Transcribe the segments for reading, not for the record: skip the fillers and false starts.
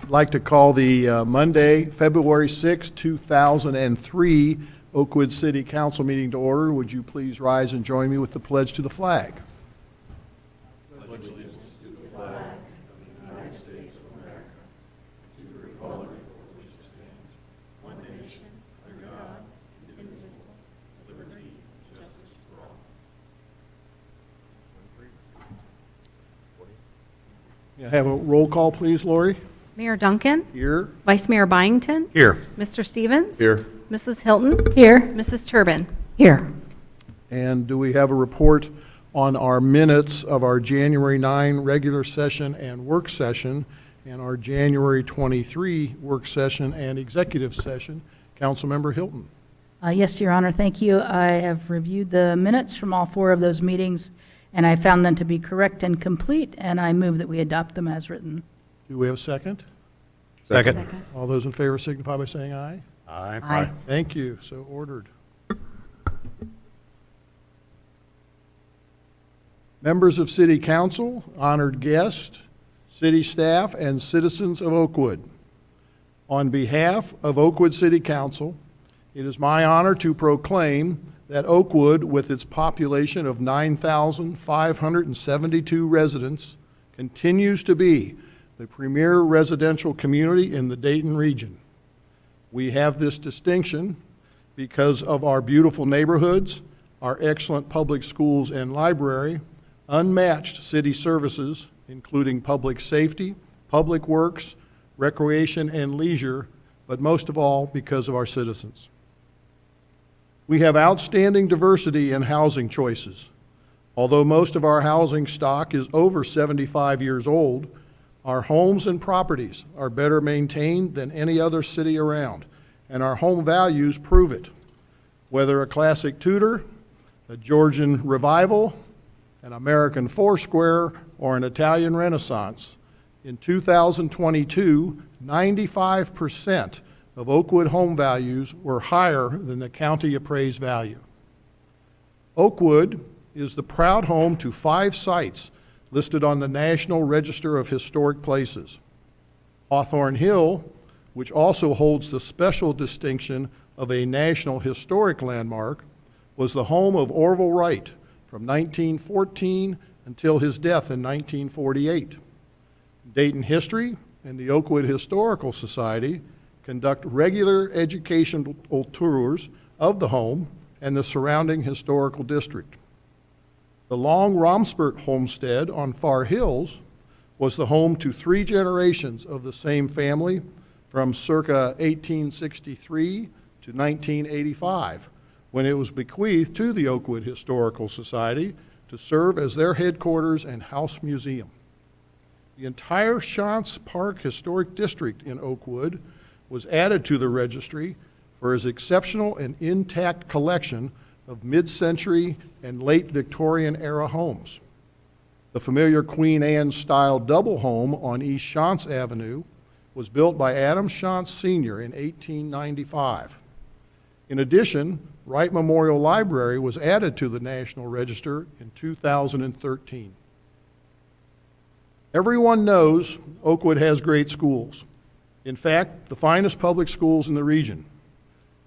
I'd like to call the Monday, February 6, 2003 Oakwood City Council meeting to order. Would you please rise and join me with the pledge to the flag? Pledge allegiance to the flag of the United States of America, to the republic for which it stands, one nation, under God, indivisible, with liberty and justice for all. May I have a roll call, please, Lori? Mayor Duncan. Here. Vice Mayor Byington. Here. Mr. Stevens. Here. Mrs. Hilton. Here. Mrs. Turbin. Here. And do we have a report on our minutes of our January 9 regular session and work session and our January 23 work session and executive session? Councilmember Hilton. Yes, Your Honor, thank you. I have reviewed the minutes from all four of those meetings, and I found them to be correct and complete, and I move that we adopt them as written. Do we have a second? Second. All those in favor signify by saying aye. Aye. Aye. Thank you. So ordered. Members of City Council, honored guests, city staff, and citizens of Oakwood. On behalf of Oakwood City Council, it is my honor to proclaim that Oakwood, with its population of 9,572 residents, continues to be the premier residential community in the Dayton region. We have this distinction because of our beautiful neighborhoods, our excellent public schools and library, unmatched city services, including public safety, public works, recreation, and leisure, but most of all because of our citizens. We have outstanding diversity in housing choices. Although most of our housing stock is over 75 years old, our homes and properties are better maintained than any other city around, and our home values prove it. Whether a classic Tudor, a Georgian Revival, an American Foursquare, or an Italian Renaissance, in 2022, 95% of Oakwood home values were higher than the county appraised value. Oakwood is the proud home to 5 sites listed on the National Register of Historic Places. Hawthorne Hill, which also holds the special distinction of a National Historic Landmark, was the home of Orville Wright from 1914 until his death in 1948. Dayton History and the Oakwood Historical Society conduct regular educational tours of the home and the surrounding historical district. The Long Romspert homestead on Far Hills was the home to 3 generations of the same family from circa 1863 to 1985, when it was bequeathed to the Oakwood Historical Society to serve as their headquarters and house museum. The entire Shantz Park Historic District in Oakwood was added to the registry for its exceptional and intact collection of mid-century and late Victorian era homes. The familiar Queen Anne style double home on East Shantz Avenue was built by Adam Shantz Sr. in 1895. In addition, Wright Memorial Library was added to the National Register in 2013. Everyone knows Oakwood has great schools. In fact, the finest public schools in the region.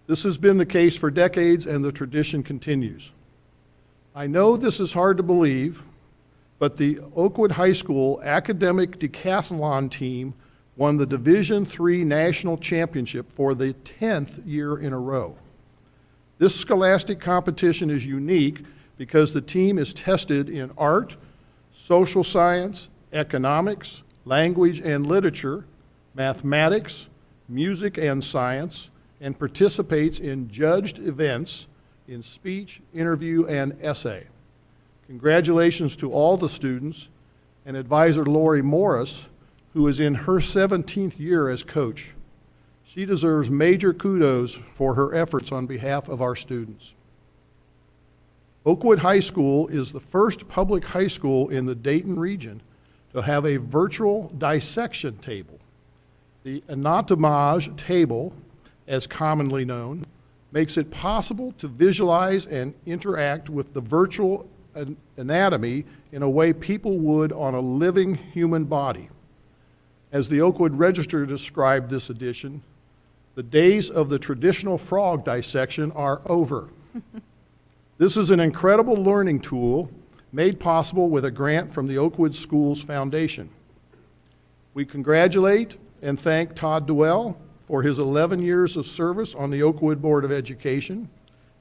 This has been the case for decades, and the tradition continues. I know this is hard to believe, but the Oakwood High School academic decathlon team won the Division III National Championship for the 10th year in a row. This scholastic competition is unique because the team is tested in art, social science, economics, language and literature, mathematics, music and science, and participates in judged events in speech, interview, and essay. Congratulations to all the students and advisor Lori Morris, who is in her 17th year as coach. She deserves major kudos for her efforts on behalf of our students. Oakwood High School is the first public high school in the Dayton region to have a virtual dissection table. The anatomage table, as commonly known, makes it possible to visualize and interact with the virtual anatomy in a way people would on a living human body. As the Oakwood Register described this edition, the days of the traditional frog dissection are over. This is an incredible learning tool made possible with a grant from the Oakwood Schools Foundation. We congratulate and thank Todd Duell for his 11 years of service on the Oakwood Board of Education,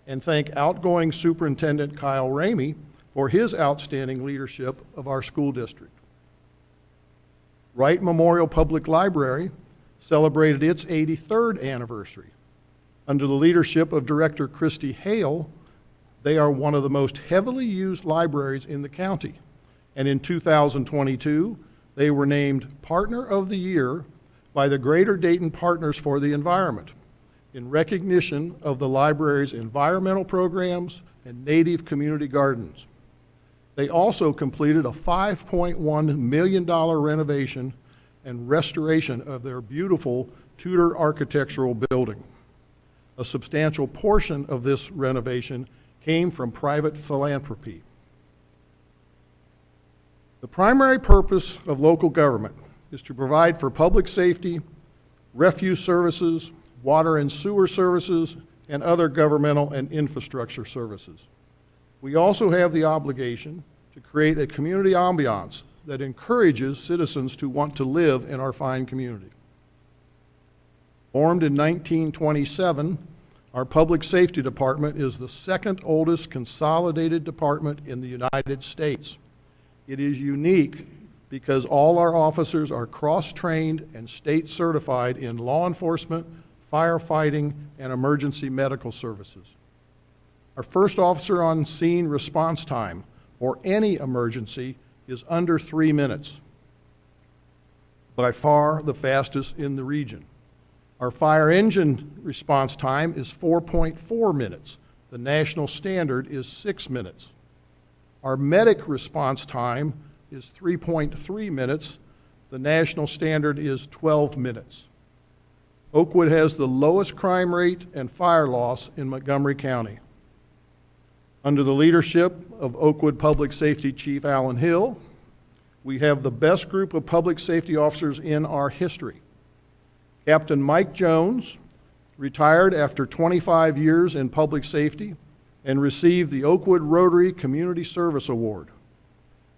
and thank outgoing Superintendent Kyle Ramey for his outstanding leadership of our school district. Wright Memorial Public Library celebrated its 83rd anniversary. Under the leadership of Director Christy Hale, they are one of the most heavily used libraries in the county. And in 2022, they were named Partner of the Year by the Greater Dayton Partners for the Environment in recognition of the library's environmental programs and native community gardens. They also completed a $5.1 million renovation and restoration of their beautiful Tudor architectural building. A substantial portion of this renovation came from private philanthropy. The primary purpose of local government is to provide for public safety, refuse services, water and sewer services, and other governmental and infrastructure services. We also have the obligation to create a community ambiance that encourages citizens to want to live in our fine community. Formed in 1927, our Public Safety Department is the second oldest consolidated department in the United States. It is unique because all our officers are cross-trained and state certified in law enforcement, firefighting, and emergency medical services. Our first officer on scene response time for any emergency is under 3 minutes, by far the fastest in the region. Our fire engine response time is 4.4 minutes. The national standard is 6 minutes. Our medic response time is 3.3 minutes. The national standard is 12 minutes. Oakwood has the lowest crime rate and fire loss in Montgomery County. Under the leadership of Oakwood Public Safety Chief Alan Hill, we have the best group of public safety officers in our history. Captain Mike Jones retired after 25 years in public safety and received the Oakwood Rotary Community Service Award.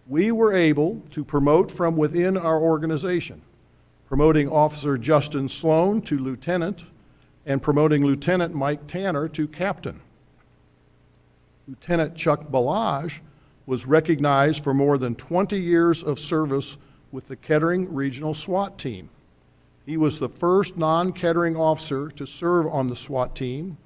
We were able to promote from within our organization, promoting Officer Justin Sloan to lieutenant and promoting Lieutenant Mike Tanner to captain. Lieutenant Chuck Balaj was recognized for more than 20 years of service with the Kettering Regional SWAT Team. He was the first non-Kettering officer to serve on the SWAT team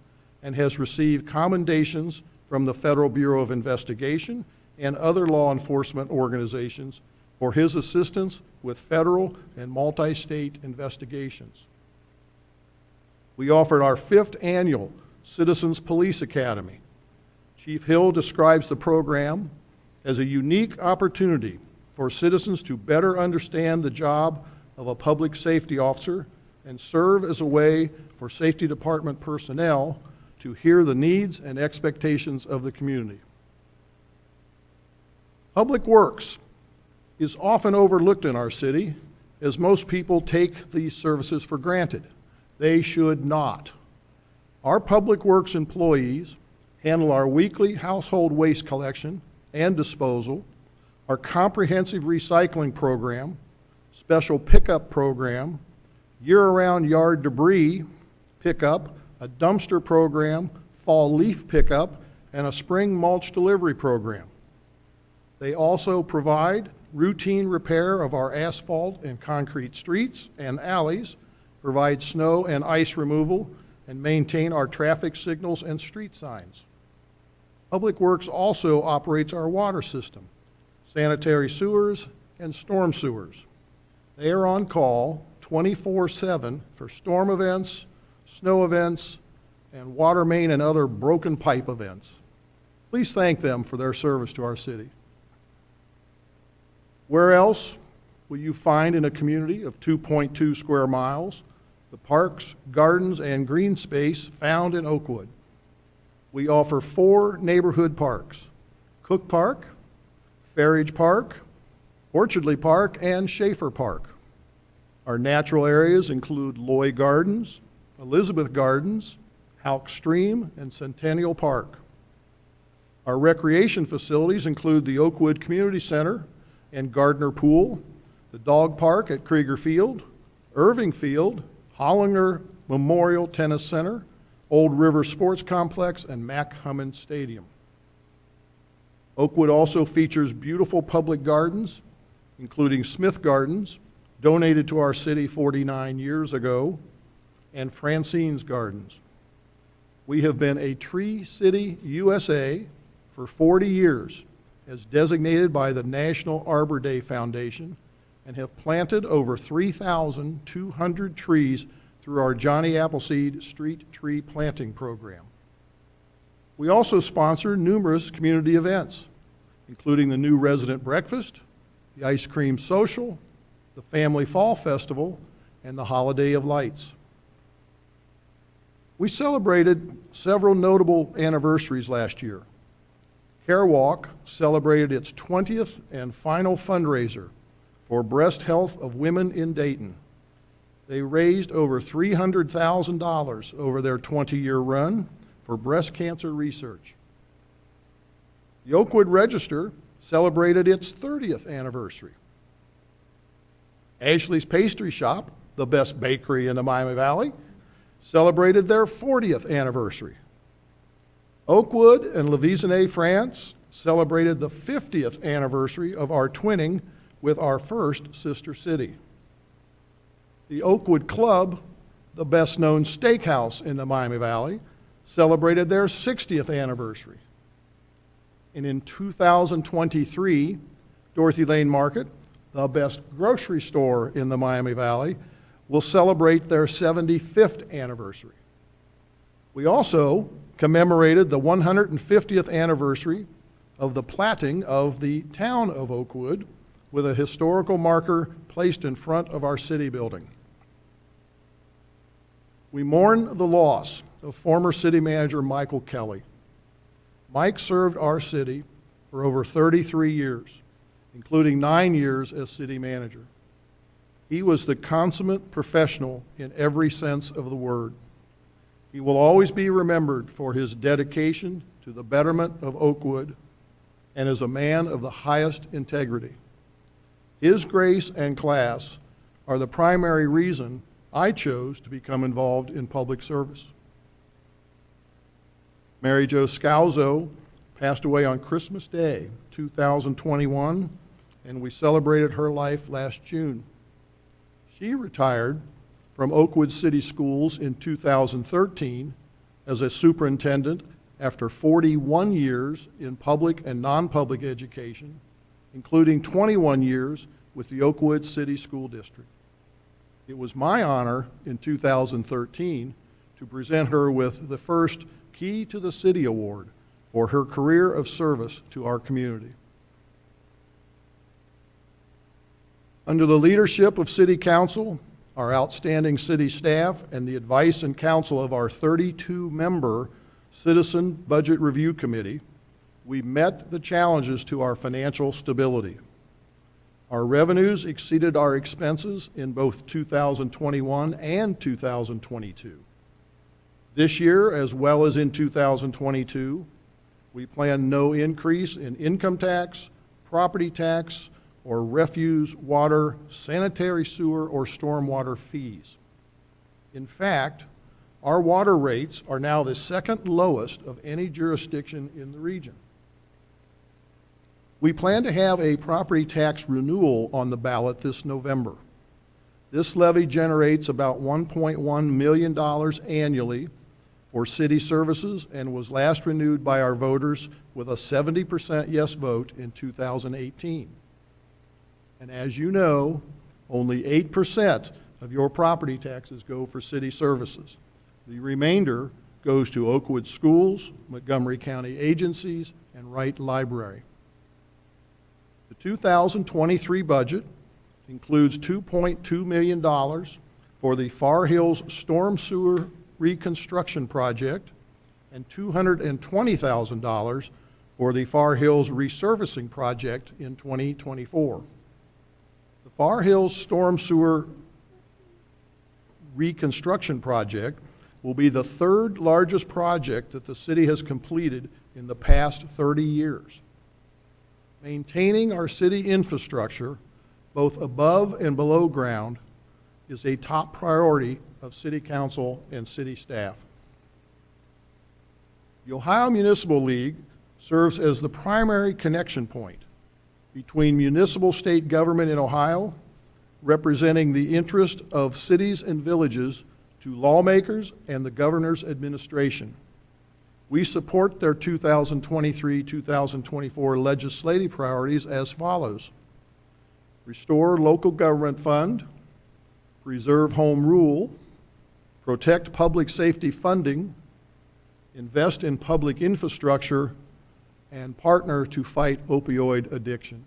and has received commendations from the Federal Bureau of Investigation and other law enforcement organizations for his assistance with federal and multi-state investigations. We offered our 5th annual Citizens Police Academy. Chief Hill describes the program as a unique opportunity for citizens to better understand the job of a public safety officer and serve as a way for safety department personnel to hear the needs and expectations of the community. Public Works is often overlooked in our city, as most people take these services for granted. They should not. Our Public Works employees handle our weekly household waste collection and disposal, our comprehensive recycling program, special pickup program, year-round yard debris pickup, a dumpster program, fall leaf pickup, and a spring mulch delivery program. They also provide routine repair of our asphalt and concrete streets and alleys, provide snow and ice removal, and maintain our traffic signals and street signs. Public Works also operates our water system, sanitary sewers, and storm sewers. They are on call 24/7 for storm events, snow events, and water main and other broken pipe events. Please thank them for their service to our city. Where else will you find in a community of 2.2 square miles the parks, gardens, and green space found in Oakwood? We offer 4 neighborhood parks: Cook Park, Farage Park, Orchardly Park, and Schaefer Park. Our natural areas include Loy Gardens, Elizabeth Gardens, Houck Stream, and Centennial Park. Our recreation facilities include the Oakwood Community Center and Gardner Pool, the dog park at Krieger Field, Irving Field, Hollinger Memorial Tennis Center, Old River Sports Complex, and Mac Hummon Stadium. Oakwood also features beautiful public gardens, including Smith Gardens, donated to our city 49 years ago, and Francine's Gardens. We have been a Tree City USA for 40 years, as designated by the National Arbor Day Foundation, and have planted over 3,200 trees through our Johnny Appleseed Street Tree Planting Program. We also sponsor numerous community events, including the new resident breakfast, the ice cream social, the Family Fall Festival, and the Holiday of Lights. We celebrated several notable anniversaries last year. Care Walk celebrated its 20th and final fundraiser for breast health of women in Dayton. They raised over $300,000 over their 20-year run for breast cancer research. The Oakwood Register celebrated its 30th anniversary. Ashley's Pastry Shop, the best bakery in the Miami Valley, celebrated their 40th anniversary. Oakwood and Lavizene, France, celebrated the 50th anniversary of our twinning with our first sister city. The Oakwood Club, the best-known steakhouse in the Miami Valley, celebrated their 60th anniversary. And in 2023, Dorothy Lane Market, the best grocery store in the Miami Valley, will celebrate their 75th anniversary. We also commemorated the 150th anniversary of the platting of the town of Oakwood with a historical marker placed in front of our city building. We mourn the loss of former city manager Michael Kelly. Mike served our city for over 33 years, including 9 years as city manager. He was the consummate professional in every sense of the word. He will always be remembered for his dedication to the betterment of Oakwood and as a man of the highest integrity. His grace and class are the primary reason I chose to become involved in public service. Mary Jo Scalzo passed away on Christmas Day, 2021, and we celebrated her life last June. She retired from Oakwood City Schools in 2013 as a superintendent after 41 years in public and non-public education, including 21 years with the Oakwood City School District. It was my honor in 2013 to present her with the first Key to the City Award for her career of service to our community. Under the leadership of City Council, our outstanding city staff, and the advice and counsel of our 32-member Citizen Budget Review Committee, we met the challenges to our financial stability. Our revenues exceeded our expenses in both 2021 and 2022. This year, as well as in 2022, we plan no increase in income tax, property tax, or refuse, water, sanitary sewer, or stormwater fees. In fact, our water rates are now the second lowest of any jurisdiction in the region. We plan to have a property tax renewal on the ballot this November. This levy generates about $1.1 million annually for city services and was last renewed by our voters with a 70% yes vote in 2018. And as you know, only 8% of your property taxes go for city services. The remainder goes to Oakwood schools, Montgomery County agencies, and Wright Library. The 2023 budget includes $2.2 million for the Far Hills Storm Sewer Reconstruction Project and $220,000 for the Far Hills Resurfacing Project in 2024. The Far Hills Storm Sewer reconstruction project will be the third largest project that the city has completed in the past 30 years. Maintaining our city infrastructure, both above and below ground, is a top priority of City Council and city staff. The Ohio Municipal League serves as the primary connection point between municipal state government in Ohio, representing the interest of cities and villages to lawmakers and the governor's administration. We support their 2023-2024 legislative priorities as follows: restore local government fund, preserve home rule, protect public safety funding, invest in public infrastructure, and partner to fight opioid addiction.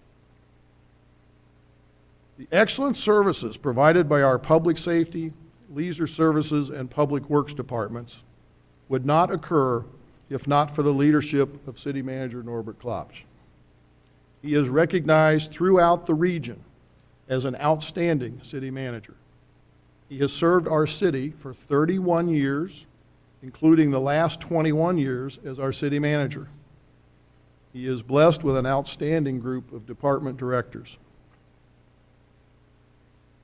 The excellent services provided by our public safety, leisure services, and public works departments would not occur if not for the leadership of City Manager Norbert Klopsch. He is recognized throughout the region as an outstanding city manager. He has served our city for 31 years, including the last 21 years as our city manager. He is blessed with an outstanding group of department directors.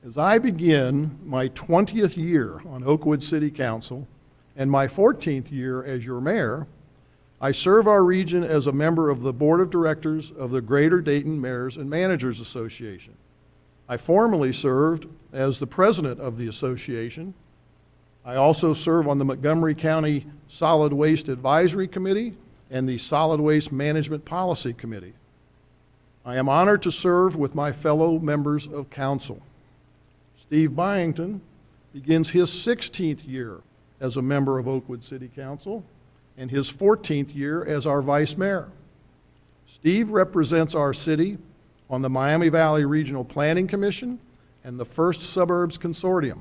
As I begin my 20th year on Oakwood City Council and my 14th year as your mayor, I serve our region as a member of the Board of Directors of the Greater Dayton Mayors and Managers Association. I formerly served as the president of the association. I also serve on the Montgomery County Solid Waste Advisory Committee and the Solid Waste Management Policy Committee. I am honored to serve with my fellow members of council. Steve Byington begins his 16th year as a member of Oakwood City Council and his 14th year as our vice mayor. Steve represents our city on the Miami Valley Regional Planning Commission and the First Suburbs Consortium.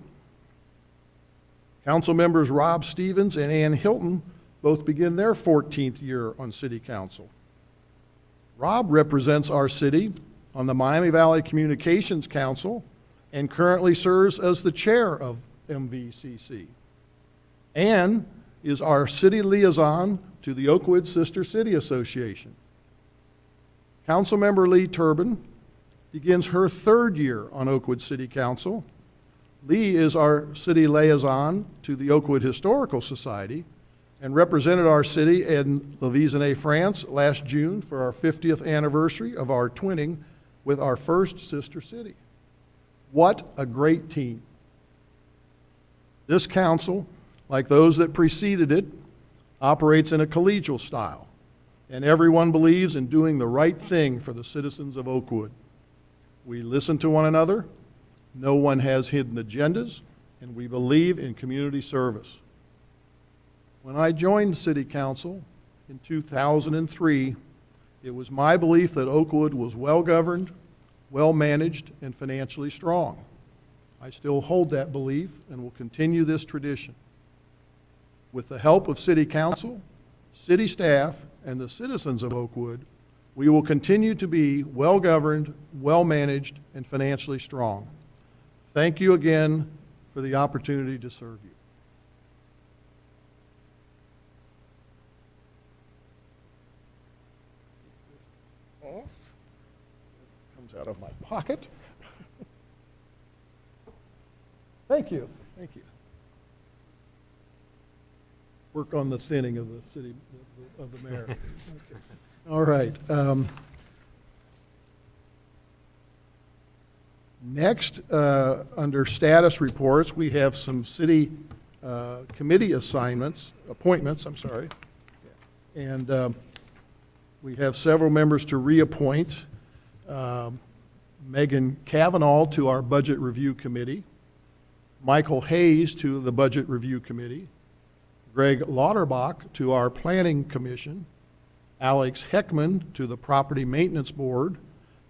Council members Rob Stevens and Ann Hilton both begin their 14th year on City Council. Rob represents our city on the Miami Valley Communications Council and currently serves as the chair of MVCC. Ann is our city liaison to the Oakwood Sister City Association. Councilmember Lee Turbin begins her 3rd year on Oakwood City Council. Lee is our city liaison to the Oakwood Historical Society and represented our city in La Visenay, France last June for our 50th anniversary of our twinning with our first sister city. What a great team. This council, like those that preceded it, operates in a collegial style, and everyone believes in doing the right thing for the citizens of Oakwood. We listen to one another, no one has hidden agendas, and we believe in community service. When I joined City Council in 2003, it was my belief that Oakwood was well-governed, well-managed, and financially strong. I still hold that belief and will continue this tradition. With the help of City Council, city staff, and the citizens of Oakwood, we will continue to be well-governed, well-managed, and financially strong. Thank you again for the opportunity to serve you. Off. It comes out of my pocket. Thank you. Thank you. Work on the thinning of the city, of the mayor. Okay. All right. Next, under status reports, we have some city committee appointments, I'm sorry. And we have several members to reappoint. Megan Cavanaugh to our Budget Review Committee, Michael Hayes to the Budget Review Committee, Greg Lauterbach to our Planning Commission, Alex Heckman to the Property Maintenance Board,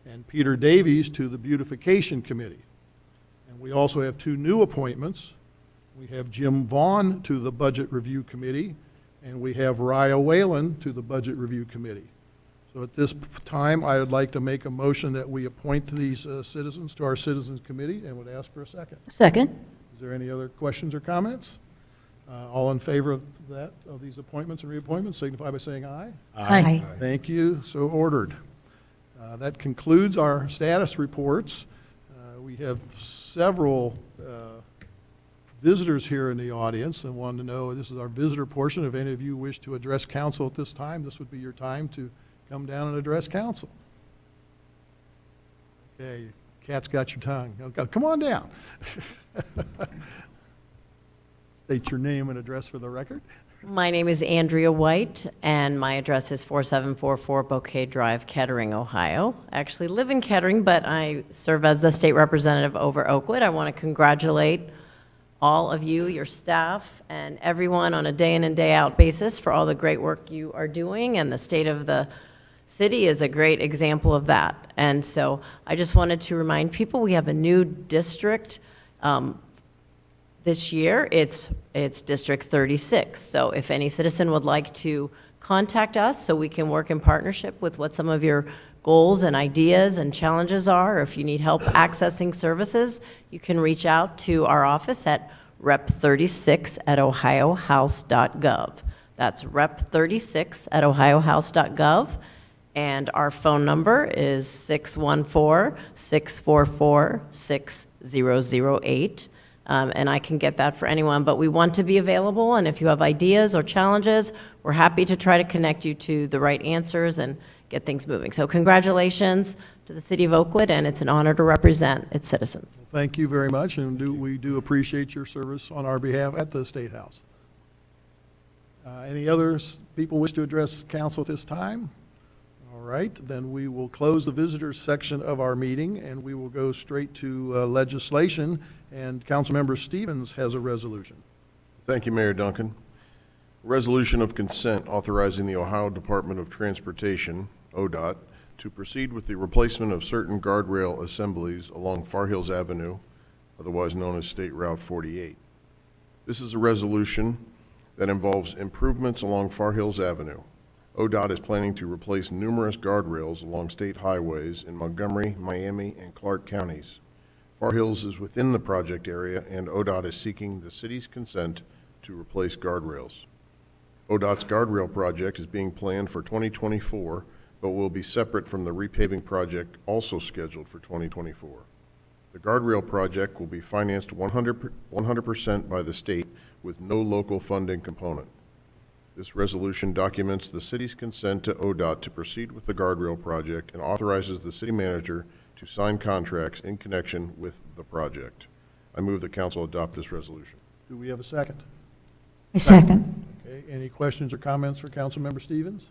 and Peter Davies to the Beautification Committee. And we also have 2 new appointments. We have Jim Vaughn to the Budget Review Committee, and we have Raya Whalen to the Budget Review Committee. So at this time, I would like to make a motion that we appoint these citizens to our Citizens Committee and would ask for a second. Second. Is there any other questions or comments? All in favor of these appointments and reappointments, signify by saying aye. Aye. Thank you, so ordered. That concludes our status reports. We have several visitors here in the audience and wanted to know, this is our visitor portion. If any of you wish to address council at this time, this would be your time to come down and address council. Okay, cat's got your tongue. Okay, come on down. State your name and address for the record. My name is Andrea White, and my address is 4744 Bouquet Drive, Kettering, Ohio. I actually live in Kettering, but I serve as the state representative over Oakwood. I want to congratulate all of you, your staff, and everyone on a day in and day out basis for all the great work you are doing, and the state of the city is a great example of that. And so I just wanted to remind people we have a new district this year. It's District 36. So if any citizen would like to contact us so we can work in partnership with what some of your goals and ideas and challenges are, or if you need help accessing services, you can reach out to our office at rep36@ohiohouse.gov. That's rep36@ohiohouse.gov. And our phone number is 614-644-6008. And I can get that for anyone, but we want to be available, and if you have ideas or challenges, we're happy to try to connect you to the right answers and get things moving. So congratulations to the City of Oakwood, and it's an honor to represent its citizens. Thank you very much, and we do appreciate your service on our behalf at the State House. Any others people wish to address council at this time? All right, then we will close the visitors section of our meeting, and we will go straight to legislation, and Councilmember Stevens has a resolution. Thank you, Mayor Duncan. Resolution of consent authorizing the Ohio Department of Transportation, ODOT, to proceed with the replacement of certain guardrail assemblies along Far Hills Avenue, otherwise known as State Route 48. This is a resolution that involves improvements along Far Hills Avenue. ODOT is planning to replace numerous guardrails along state highways in Montgomery, Miami, and Clark counties. Far Hills is within the project area, and ODOT is seeking the city's consent to replace guardrails. ODOT's guardrail project is being planned for 2024, but will be separate from the repaving project also scheduled for 2024. The guardrail project will be financed 100% by the state with no local funding component. This resolution documents the city's consent to ODOT to proceed with the guardrail project and authorizes the city manager to sign contracts in connection with the project. I move the council adopt this resolution. Do we have a second? I second. Okay, any questions or comments for Councilmember Stevens?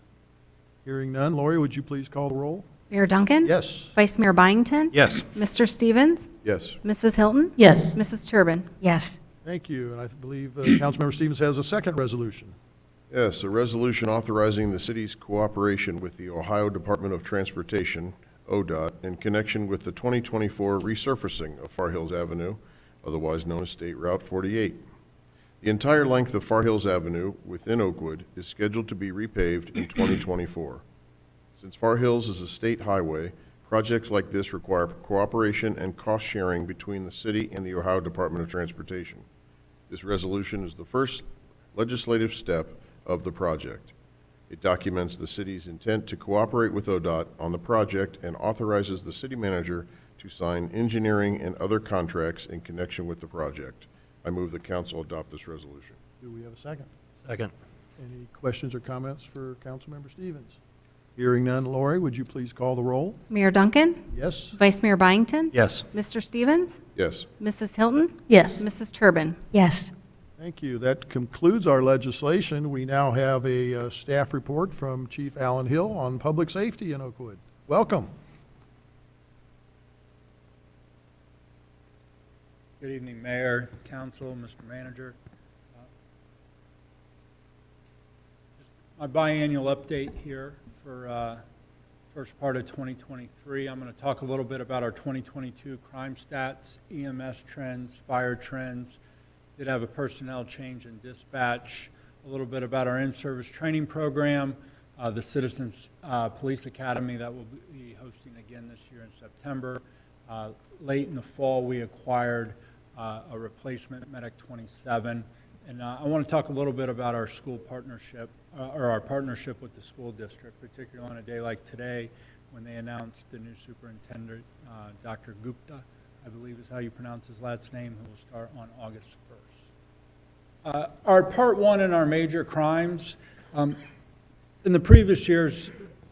Hearing none, Lori, would you please call the roll? Mayor Duncan? Yes. Vice Mayor Byington? Yes. Mr. Stevens? Yes. Mrs. Hilton? Yes. Mrs. Turbin? Yes. Thank you, and I believe Councilmember Stevens has a second resolution. Yes, a resolution authorizing the city's cooperation with the Ohio Department of Transportation, ODOT, in connection with the 2024 resurfacing of Far Hills Avenue, otherwise known as State Route 48. The entire length of Far Hills Avenue within Oakwood is scheduled to be repaved in 2024. Since Far Hills is a state highway, projects like this require cooperation and cost sharing between the city and the Ohio Department of Transportation. This resolution is the first legislative step of the project. It documents the city's intent to cooperate with ODOT on the project and authorizes the city manager to sign engineering and other contracts in connection with the project. I move the council adopt this resolution. Do we have a second? Second. Any questions or comments for Councilmember Stevens? Hearing none, Lori, would you please call the roll? Mayor Duncan? Yes. Vice Mayor Byington? Yes. Mr. Stevens? Yes. Mrs. Hilton? Yes. Mrs. Turbin? Yes. Thank you. That concludes our legislation. We now have a staff report from Chief Alan Hill on public safety in Oakwood. Welcome. Good evening, Mayor, Council, Mr. Manager. Just my biannual update here for first part of 2023. I'm going to talk a little bit about our 2022 crime stats, EMS trends, fire trends. Did have a personnel change in dispatch, a little bit about our in-service training program, the Citizens Police Academy that we'll be hosting again this year in September. Late in the fall, we acquired a replacement Medic 27. And I want to talk a little bit about our school partnership, or our partnership with the school district, particularly on a day like today when they announced the new superintendent, Dr. Gupta, I believe is how you pronounce his last name, who will start on August 1st. Our part one in our major crimes, in the previous years,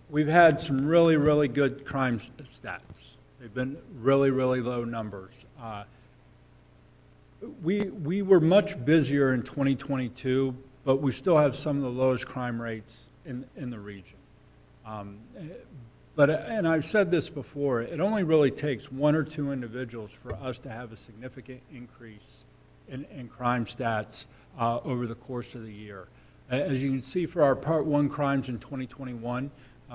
we've had some really, really good crime stats. They've been really, really low numbers. We were much busier in 2022, but we still have some of the lowest crime rates in the region. And I've said this before, it only really takes one or two individuals for us to have a significant increase in crime stats over the course of the year. As you can see, for our Part 1 crimes in 2021,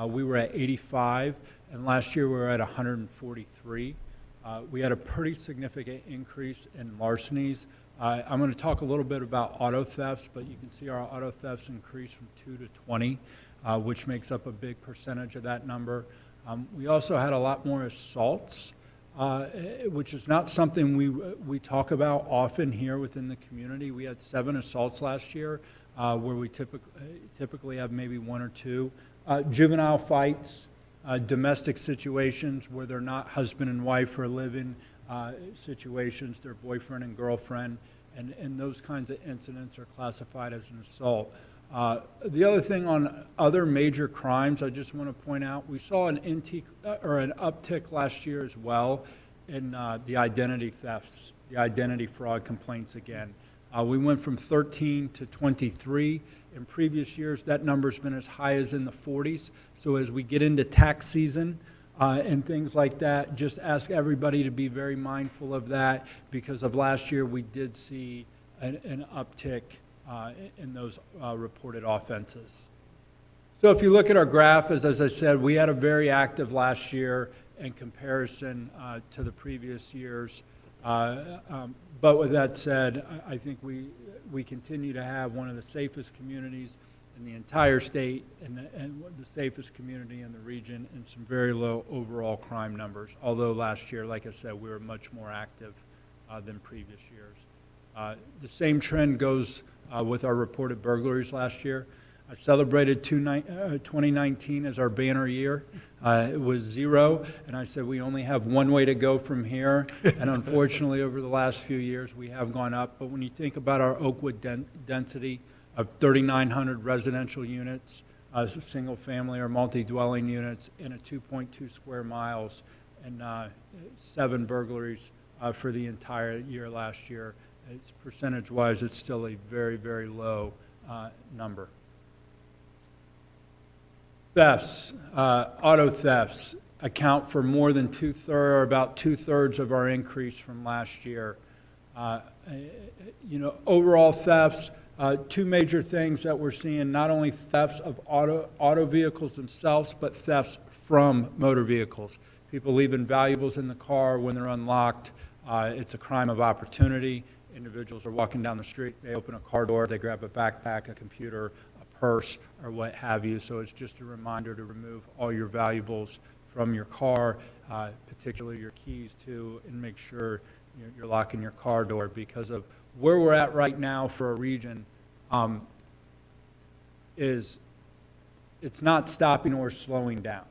we were at 85, and last year we were at 143. We had a pretty significant increase in larcenies. I'm going to talk a little bit about auto thefts, but you can see our auto thefts increased from 2 to 20, which makes up a big percentage of that number. We also had a lot more assaults, which is not something we talk about often here within the community. We had 7 assaults last year, where we typically have maybe 1 or 2. Juvenile fights, domestic situations where they're not husband and wife or live-in situations, they're boyfriend and girlfriend, and those kinds of incidents are classified as an assault. The other thing on other major crimes, I just want to point out, we saw an uptick last year as well in the identity thefts, the identity fraud complaints again. We went from 13 to 23. In previous years, that number's been as high as in the 40s. So as we get into tax season and things like that, just ask everybody to be very mindful of that, because of last year we did see an uptick in those reported offenses. So if you look at our graph, as I said, we had a very active last year in comparison to the previous years. But with that said, I think we continue to have one of the safest communities in the entire state and the safest community in the region, and some very low overall crime numbers. Although last year, like I said, we were much more active than previous years. The same trend goes with our reported burglaries last year. I celebrated 2019 as our banner year. It was 0, and I said we only have one way to go from here. And unfortunately, over the last few years, we have gone up. But when you think about our Oakwood density of 3,900 residential units, single-family or multi-dwelling units, in a 2.2 square miles, and 7 burglaries for the entire year last year, it's percentage-wise, it's still a very, very low number. Thefts, auto thefts account for more than about two-thirds of our increase from last year. Overall thefts, 2 major things that we're seeing: not only thefts of auto vehicles themselves, but thefts from motor vehicles. People leaving valuables in the car when they're unlocked. It's a crime of opportunity. Individuals are walking down the street, they open a car door, they grab a backpack, a computer, purse, or what have you. So it's just a reminder to remove all your valuables from your car, particularly your keys too, and make sure you're locking your car door, because of where we're at right now for a region. It's not stopping or slowing down.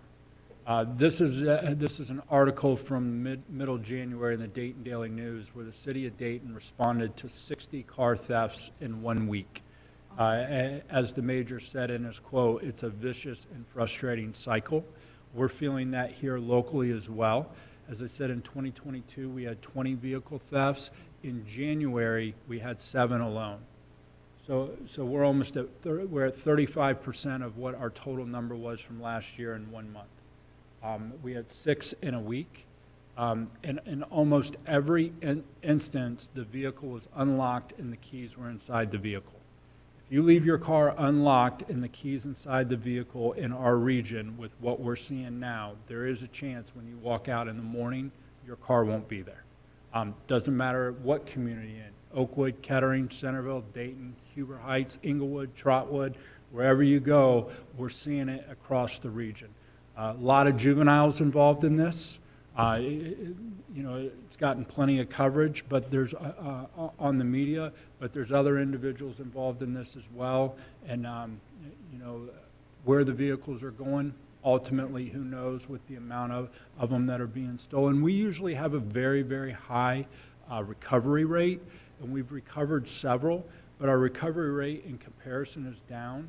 This is an article from middle January in the Dayton Daily News, where the city of Dayton responded to 60 car thefts in 1 week. As the mayor said in his quote, it's a vicious and frustrating cycle. We're feeling that here locally as well. As I said, in 2022, we had 20 vehicle thefts. In January, we had 7 alone. So we're almost we're at 35% of what our total number was from last year in 1 month. We had 6 in a week. In almost every instance, the vehicle was unlocked and the keys were inside the vehicle. If you leave your car unlocked and the keys inside the vehicle in our region, with what we're seeing now, there is a chance when you walk out in the morning, your car won't be there. Doesn't matter what community you're in: Oakwood, Kettering, Centerville, Dayton, Huber Heights, Inglewood, Trotwood, wherever you go, we're seeing it across the region. A lot of juveniles involved in this. It's gotten plenty of coverage, but there's on the media, but there's other individuals involved in this as well. And, where the vehicles are going, ultimately, who knows with the amount of them that are being stolen. We usually have a very, very high recovery rate, and we've recovered several, but our recovery rate in comparison is down.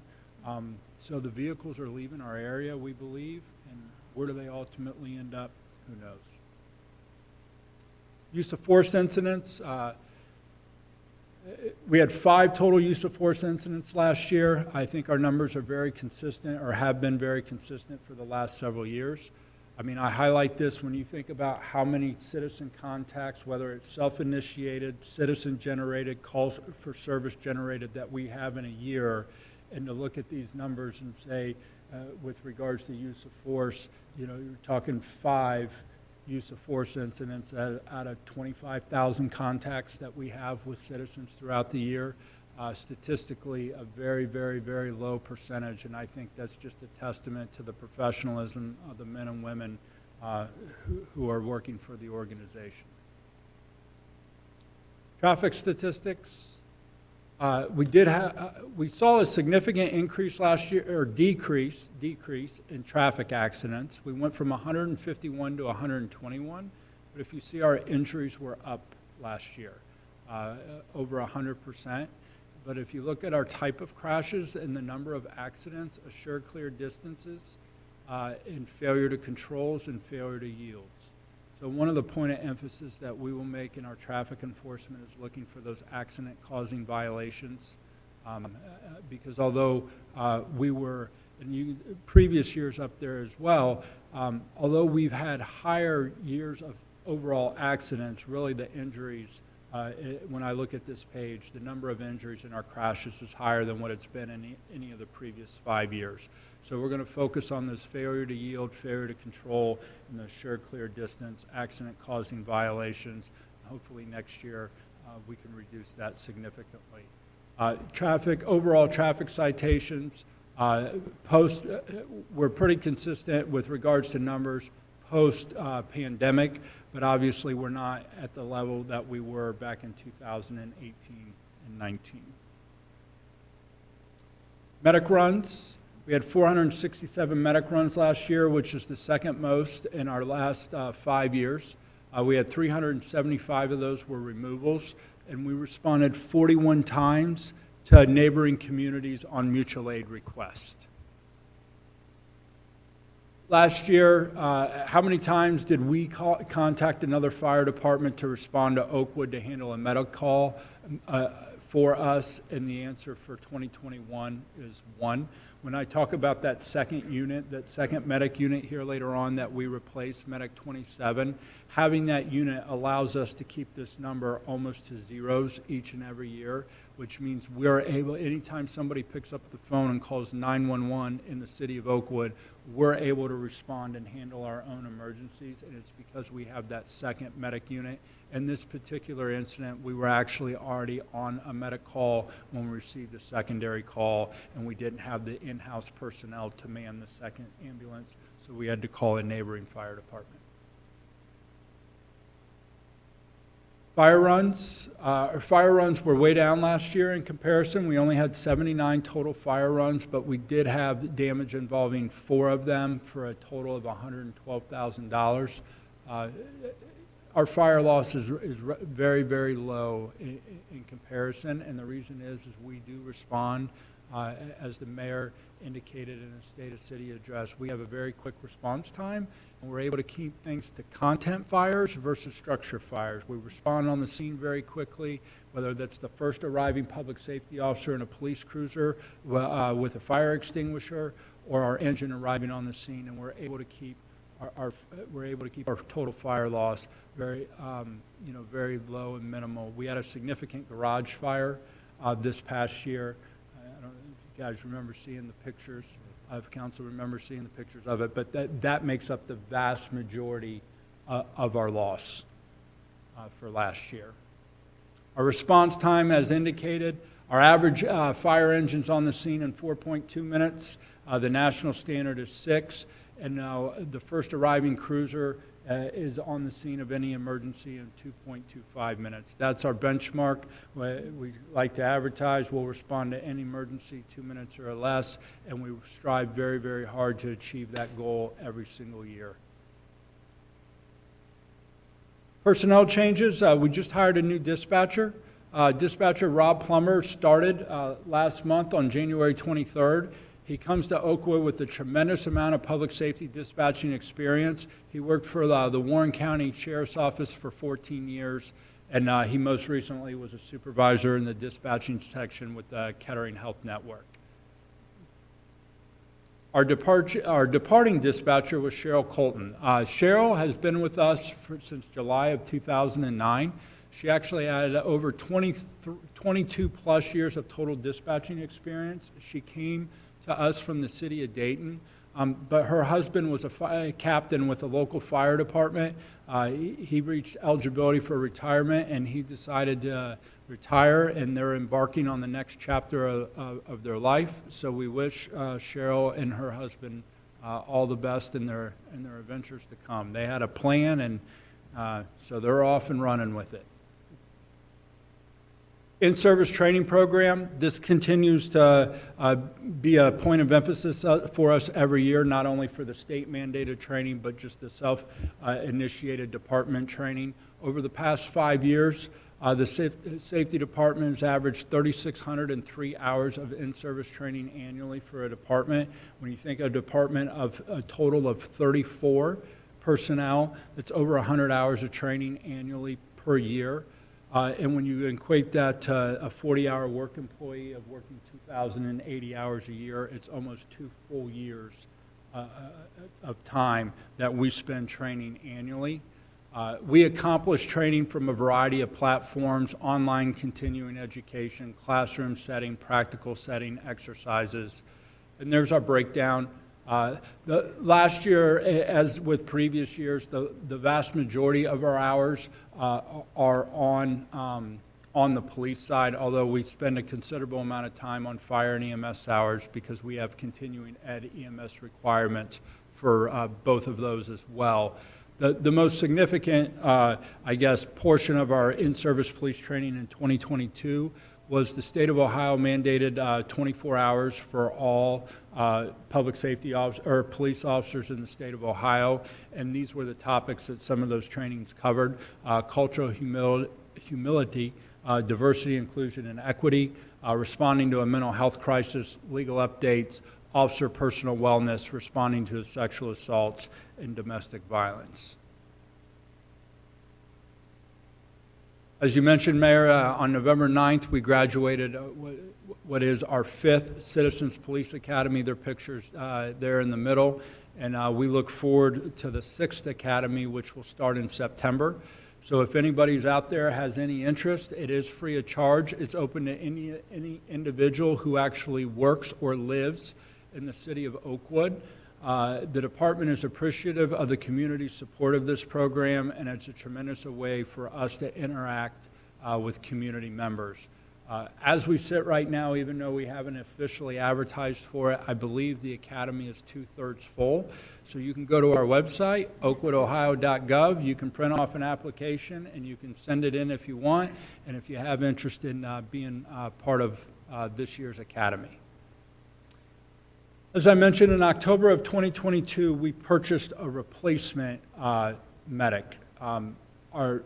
So the vehicles are leaving our area, we believe, and where do they ultimately end up? Who knows? Use of force incidents. We had 5 total use of force incidents last year. I think our numbers are very consistent, or have been very consistent for the last several years. I mean, I highlight this when you think about how many citizen contacts, whether it's self-initiated, citizen-generated, calls for service generated that we have in a year, and to look at these numbers and say, with regards to use of force, you're talking 5 use of force incidents out of 25,000 contacts that we have with citizens throughout the year. Statistically, a very, very, very low percentage, and I think that's just a testament to the professionalism of the men and women who are working for the organization. Traffic statistics. We saw a significant increase last year, or decrease in traffic accidents. We went from 151 to 121, but if you see, our injuries were up last year, over 100%. But if you look at our type of crashes and the number of accidents, assured clear distances, and failure to controls and failure to yields. So one of the point of emphasis that we will make in our traffic enforcement is looking for those accident-causing violations, because although we were, in previous years up there as well, although we've had higher years of overall accidents, really the injuries, when I look at this page, the number of injuries in our crashes is higher than what it's been in any of the previous 5 years. So we're going to focus on this failure to yield, failure to control, and the assured clear distance, accident-causing violations. Hopefully next year we can reduce that significantly. Overall traffic citations, we're pretty consistent with regards to numbers post-pandemic, but obviously we're not at the level that we were back in 2018 and 19. Medic runs. We had 467 medic runs last year, which is the second most in our last 5 years. We had 375 of those were removals, and we responded 41 times to neighboring communities on mutual aid request. Last year, how many times did we contact another fire department to respond to Oakwood to handle a medical call for us? And the answer for 2021 is 1. When I talk about that second unit, that second medic unit here later on that we replaced, Medic 27, having that unit allows us to keep this number almost to zeros each and every year, which means we're able, anytime somebody picks up the phone and calls 911 in the city of Oakwood, we're able to respond and handle our own emergencies, and it's because we have that second medic unit. In this particular incident, we were actually already on a medic call when we received a secondary call, and we didn't have the in-house personnel to man the second ambulance, so we had to call a neighboring fire department. Fire runs. Our fire runs were way down last year in comparison. We only had 79 total fire runs, but we did have damage involving 4 of them for a total of $112,000. Our fire loss is very, very low in comparison, and the reason is we do respond, as the mayor indicated in the State of City address, we have a very quick response time, and we're able to keep things to content fires versus structure fires. We respond on the scene very quickly, whether that's the first arriving public safety officer in a police cruiser with a fire extinguisher, or our engine arriving on the scene, and we're able to keep our total fire loss very, very low and minimal. We had a significant garage fire this past year. I don't know if you guys remember seeing the pictures. If council remember seeing the pictures of it, but that makes up the vast majority of our loss for last year. Our response time, as indicated, our average fire engines on the scene in 4.2 minutes. The national standard is 6. And now the first arriving cruiser is on the scene of any emergency in 2.25 minutes. That's our benchmark. We like to advertise we'll respond to any emergency 2 minutes or less, and we strive very, very hard to achieve that goal every single year. Personnel changes, we just hired a new dispatcher. Dispatcher Rob Plummer started last month on January 23rd. He comes to Oakwood with a tremendous amount of public safety dispatching experience. He worked for the Warren County Sheriff's Office for 14 years, and he most recently was a supervisor in the dispatching section with the Kettering Health Network. Our departing dispatcher was Cheryl Colton. Cheryl has been with us since July of 2009. She actually had over 22 plus years of total dispatching experience. She came to us from the city of Dayton, but her husband was a captain with a local fire department. He reached eligibility for retirement, and he decided to retire, and they're embarking on the next chapter of their life. So we wish Cheryl and her husband all the best in their adventures to come. They had a plan, and so they're off and running with it. In-service training program, this continues to be a point of emphasis for us every year, not only for the state-mandated training, but just the self-initiated department training. Over the past 5 years, the safety department has averaged 3,603 hours of in-service training annually for a department. When you think of a department of a total of 34 personnel, it's over 100 hours of training annually per year. And when you equate that to a 40-hour work employee of working 2,080 hours a year, it's almost 2 full years of time that we spend training annually. We accomplish training from a variety of platforms: online continuing education, classroom setting, practical setting, exercises. And there's our breakdown. Last year, as with previous years, the vast majority of our hours are on the police side, although we spend a considerable amount of time on fire and EMS hours because we have continuing ed EMS requirements for both of those as well. The most significant, portion of our in-service police training in 2022 was the state of Ohio mandated 24 hours for all public safety or police officers in the state of Ohio, and these were the topics that some of those trainings covered: cultural humility, diversity, inclusion, and equity, responding to a mental health crisis, legal updates, officer personal wellness, responding to sexual assaults, and domestic violence. As you mentioned, Mayor, on November 9th, we graduated what is our 5th Citizens Police Academy. Their pictures there in the middle. And we look forward to the 6th Academy, which will start in September. So if anybody's out there has any interest, it is free of charge. It's open to any individual who actually works or lives in the city of Oakwood. The department is appreciative of the community's support of this program, and it's a tremendous way for us to interact with community members. As we sit right now, even though we haven't officially advertised for it, I believe the academy is 2/3 full. So you can go to our website, oakwoodohio.gov. You can print off an application, and you can send it in if you want, and if you have interest in being part of this year's academy. As I mentioned, in October of 2022, we purchased a replacement medic. Our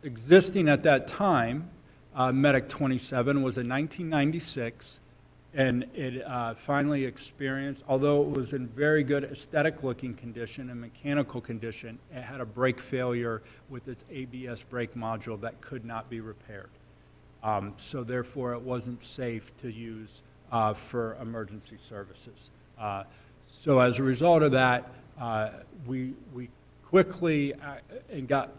existing at that time Medic 27 was a 1996, and it finally experienced, although it was in very good aesthetic looking condition and mechanical condition, it had a brake failure with its ABS brake module that could not be repaired. So therefore, it wasn't safe to use for emergency services. So as a result of that, we quickly and got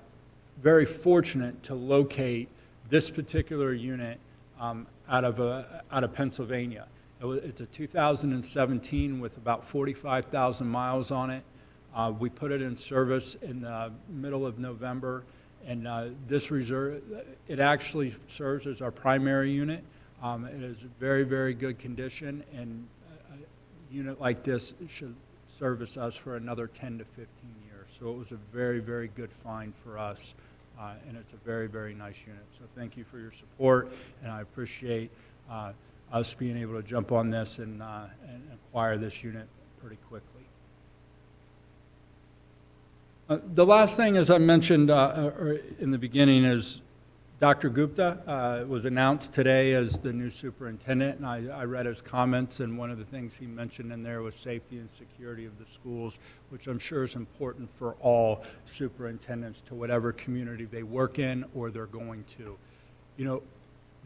very fortunate to locate this particular unit out of Pennsylvania. It's a 2017 with about 45,000 miles on it. We put it in service in the middle of November, and it actually serves as our primary unit. It is very, very good condition, and a unit like this should service us for another 10 to 15 years. So it was a very, very good find for us, and it's a very, very nice unit. So thank you for your support, and I appreciate us being able to jump on this and acquire this unit pretty quickly. The last thing, as I mentioned in the beginning, is Dr. Gupta was announced today as the new superintendent, and I read his comments, and one of the things he mentioned in there was safety and security of the schools, which I'm sure is important for all superintendents to whatever community they work in or they're going to. You know,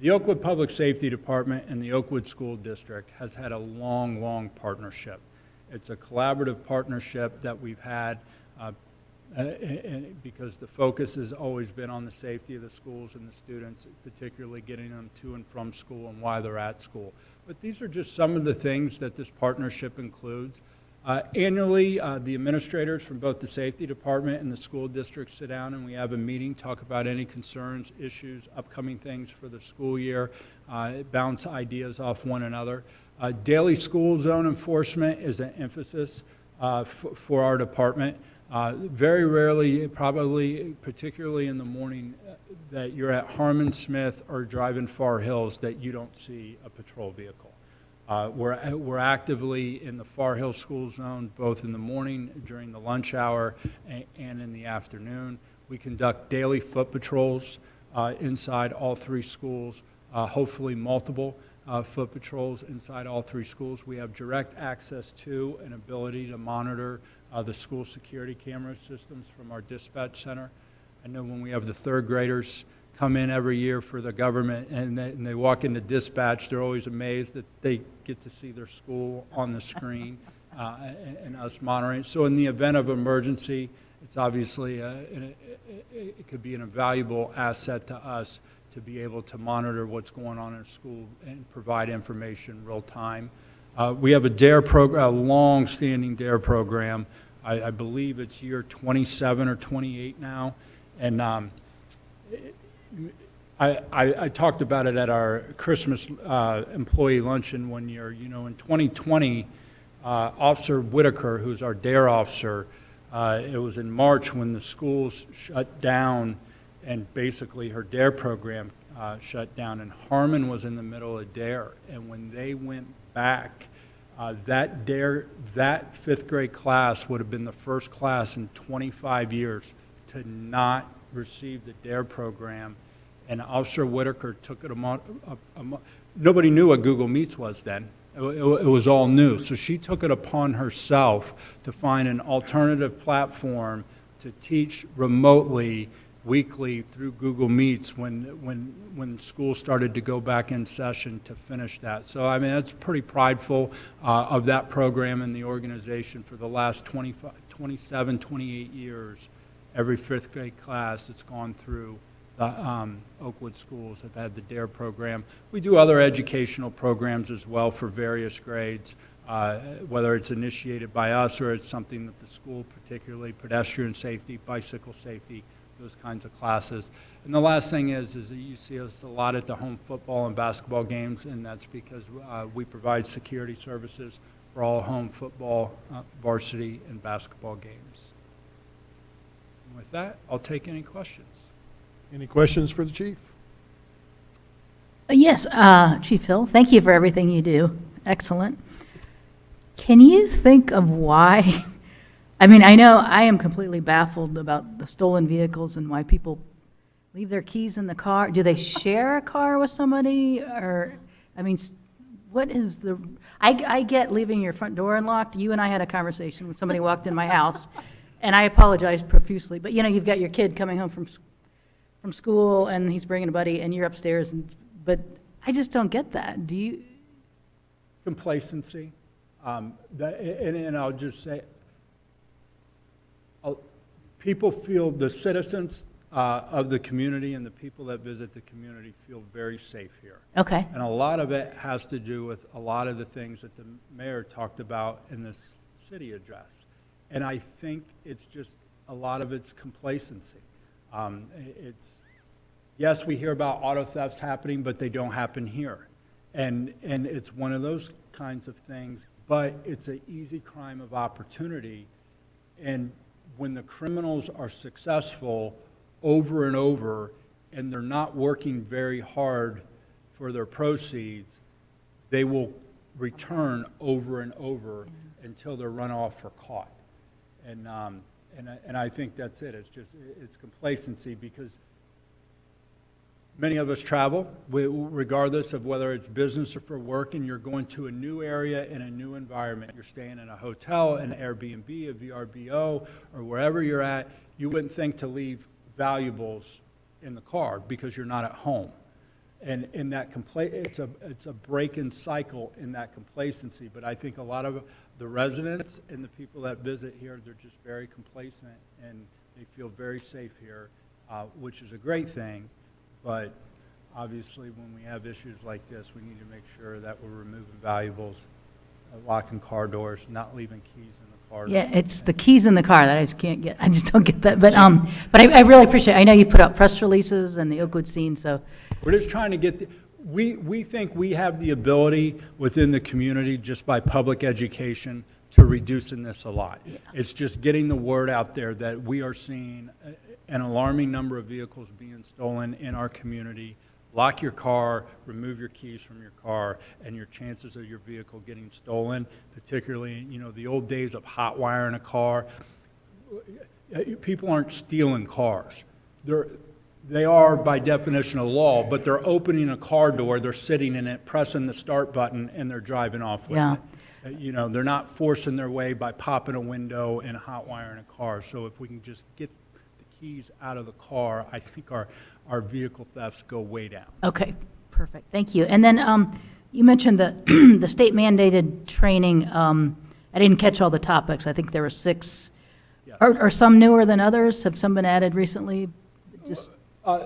the Oakwood Public Safety Department and the Oakwood School District has had a long, long partnership. It's a collaborative partnership that we've had and because the focus has always been on the safety of the schools and the students, particularly getting them to and from school and while they're at school. But these are just some of the things that this partnership includes. Annually, the administrators from both the safety department and the school district sit down and we have a meeting, talk about any concerns, issues, upcoming things for the school year, bounce ideas off one another. Daily school zone enforcement is an emphasis for our department. Very rarely, probably particularly in the morning, that you're at Harmon Smith or driving Far Hills that you don't see a patrol vehicle. We're actively in the Far Hill School Zone, both in the morning, during the lunch hour, and in the afternoon. We conduct daily foot patrols inside all three schools, hopefully multiple foot patrols inside all three schools. We have direct access to and ability to monitor the school security camera systems from our dispatch center. I know when we have the third graders come in every year for the government and they walk into dispatch, they're always amazed that they get to see their school on the screen and us monitoring. So in the event of emergency, it's obviously, it could be an invaluable asset to us to be able to monitor what's going on in a school and provide information real time. We have a DARE program, a long-standing DARE program. I believe it's year 27 or 28 now. And I talked about it at our Christmas employee luncheon one year. You know, in 2020, Officer Whitaker, who's our DARE officer, it was in March when the schools shut down and basically her DARE program shut down, and Harmon was in the middle of DARE. And when they went back, that fifth grade class would have been the first class in 25 years to not receive the DARE program. And Officer Whitaker took it nobody knew what Google Meets was then. It was all new. So she took it upon herself to find an alternative platform to teach remotely weekly through Google Meets when school started to go back in session to finish that. So I mean, that's pretty prideful of that program and the organization for the last 27, 28 years. Every fifth grade class that's gone through the Oakwood schools have had the DARE program. We do other educational programs as well for various grades, whether it's initiated by us or it's something that the school, particularly pedestrian safety, bicycle safety, those kinds of classes. And the last thing is that you see us a lot at the home football and basketball games, and that's because we provide security services for all home football, varsity, and basketball games. And with that, I'll take any questions. Any questions for the chief? Yes, Chief Hill, thank you for everything you do. Excellent. Can you think of why? I mean, I know I am completely baffled about the stolen vehicles and why people leave their keys in the car. Do they share a car with somebody? Or, I mean, what is the... I get leaving your front door unlocked. You and I had a conversation when somebody walked in my house, and I apologized profusely. But, you know, you've got your kid coming home from school, and he's bringing a buddy, and you're upstairs. But I just don't get that. Do you? Complacency. And I'll just say, people feel, the citizens of the community and the people that visit the community feel very safe here. Okay. And a lot of it has to do with a lot of the things that the mayor talked about in this city address. And I think it's just, a lot of it's complacency. Yes, we hear about auto thefts happening, but they don't happen here. And it's one of those kinds of things, but it's an easy crime of opportunity. And when the criminals are successful over and over, and they're not working very hard for their proceeds, they will return over and over until they're run off or caught. And I think that's it. It's complacency, because many of us travel, regardless of whether it's business or for work, and you're going to a new area in a new environment. You're staying in a hotel, an Airbnb, a VRBO, or wherever you're at. You wouldn't think to leave valuables in the car because you're not at home. And in that it's a break-in cycle in that complacency. But I think a lot of the residents and the people that visit here, they're just very complacent, and they feel very safe here, which is a great thing. But obviously, when we have issues like this, we need to make sure that we're removing valuables, locking car doors, not leaving keys in the car. Yeah, it's the keys in the car that I just can't get. I just don't get that. But I really appreciate it. I know you put out press releases and the Oakwood scene, so. We're just trying to get, we think we have the ability within the community, just by public education, to reducing this a lot. Yeah. It's just getting the word out there that we are seeing an alarming number of vehicles being stolen in our community. Lock your car, remove your keys from your car, and your chances of your vehicle getting stolen, particularly, the old days of hot wiring a car. People aren't stealing cars. They are by definition of law, but they're opening a car door, they're sitting in it, pressing the start button, and they're driving off with it. They're not forcing their way by popping a window and hot wiring a car. So if we can just get the keys out of the car, I think our vehicle thefts go way down. Okay, perfect. Thank you. And then you mentioned the the state mandated training. I didn't catch all the topics. I think there were 6. Yes. Are some newer than others? Have some been added recently?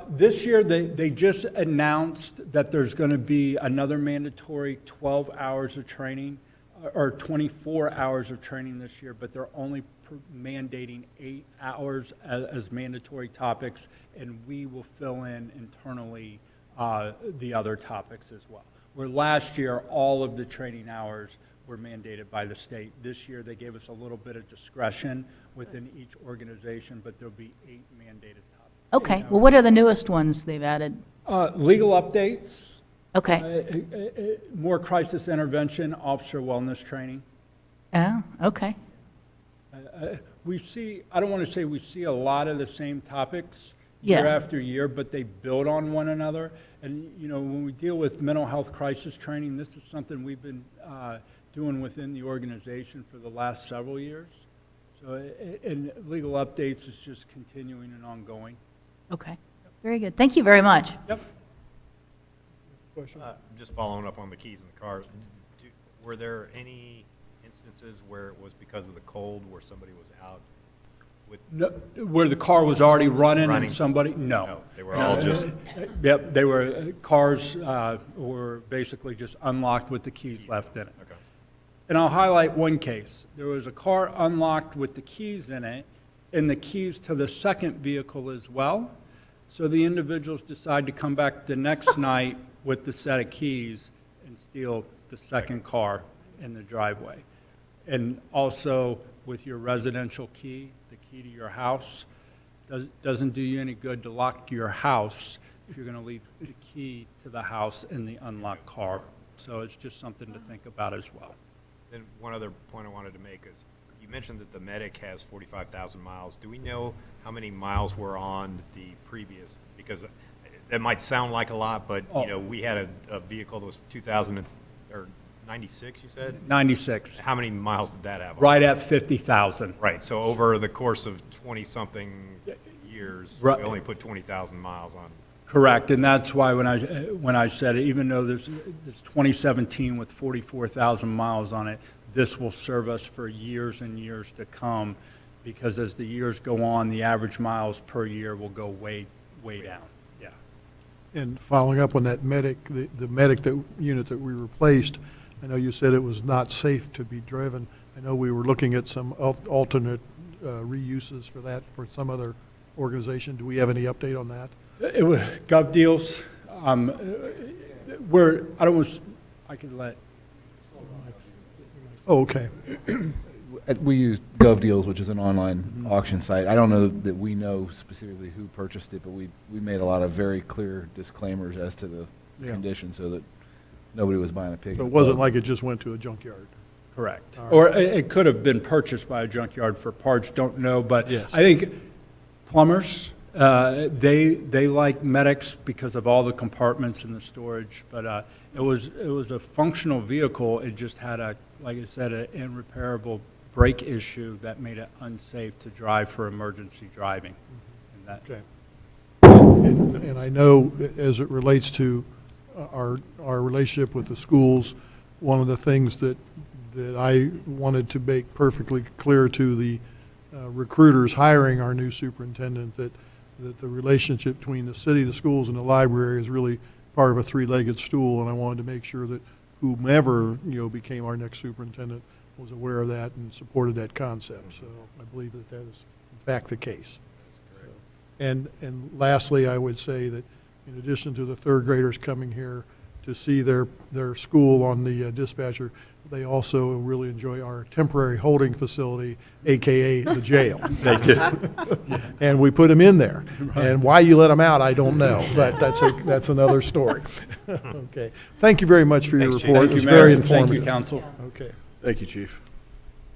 This year, they just announced that there's going to be another mandatory 12 hours of training, or 24 hours of training this year, but they're only mandating 8 hours as mandatory topics, and we will fill in internally the other topics as well. Where last year, all of the training hours were mandated by the state. This year, they gave us a little bit of discretion within each organization, but there'll be 8 mandated topics. Okay. Well, what are the newest ones they've added? Legal updates. Okay. More crisis intervention, officer wellness training. Oh, okay. We see, I don't want to say we see a lot of the same topics year after year, but they build on one another. And, when we deal with mental health crisis training, this is something we've been doing within the organization for the last several years. So, and legal updates is just continuing and ongoing. Okay. Very good. Thank you very much. Yep. Just following up on the keys in the cars, were there any instances where it was because of the cold, where somebody was out with? No, where the car was already running and somebody? No. They were all just. Yep, they were, cars were basically just unlocked with the keys left in it. Okay. And I'll highlight one case. There was a car unlocked with the keys in it, and the keys to the second vehicle as well. So the individuals decide to come back the next night with the set of keys and steal the second car in the driveway. And also with your residential key, the key to your house, doesn't do you any good to lock your house if you're going to leave the key to the house in the unlocked car. So it's just something to think about as well. Then one other point I wanted to make is, you mentioned that the Medic has 45,000 miles. Do we know how many miles were on the previous? Because that might sound like a lot, but we had a vehicle that was 96, you said? 96. How many miles did that have? Right at 50,000. Right. So over the course of 20-something years, we only put 20,000 miles on. Correct, and that's why when I said it, even though this 2017 with 44,000 miles on it, this will serve us for years and years to come, because as the years go on, the average miles per year will go way down. Yeah. And following up on that medic, the medic unit that we replaced, I know you said it was not safe to be driven. I know we were looking at some alternate reuses for that for some other organization. Do we have any update on that? It was Gov Deals. I could let. Oh, okay. We use GovDeals, which is an online auction site. I don't know that we know specifically who purchased it, but we made a lot of very clear disclaimers as to the Yeah. condition so that nobody was buying a pig. So in it a wasn't bug. like it just went to a junkyard. Correct. All right. Or it could have been purchased by a junkyard for parts, don't know, but Yes. I think plumbers, they like medics because of all the compartments and the storage, but it was a functional vehicle. It just had like I said, an irreparable brake issue that made it unsafe to drive for emergency driving. And that, Okay. And I know as it relates to our relationship with the schools, one of the things that I wanted to make perfectly clear to the recruiters hiring our new superintendent, that the relationship between the city, the schools, and the library is really part of a three-legged stool, and I wanted to make sure that whomever, became our next superintendent was aware of that and supported that concept. So I believe that is in fact the case. And lastly, I would say that in addition to the third graders coming here to see their school on the dispatcher, they also really enjoy our temporary holding facility, AKA the jail. They do. And we put them in there. And why you let them out, I don't know, but that's another story. Okay. Thank you very much for your Thanks, Chief. report. Thank It was you, very Mayor. Thank informative. you, Council. Okay. Thank you, Chief.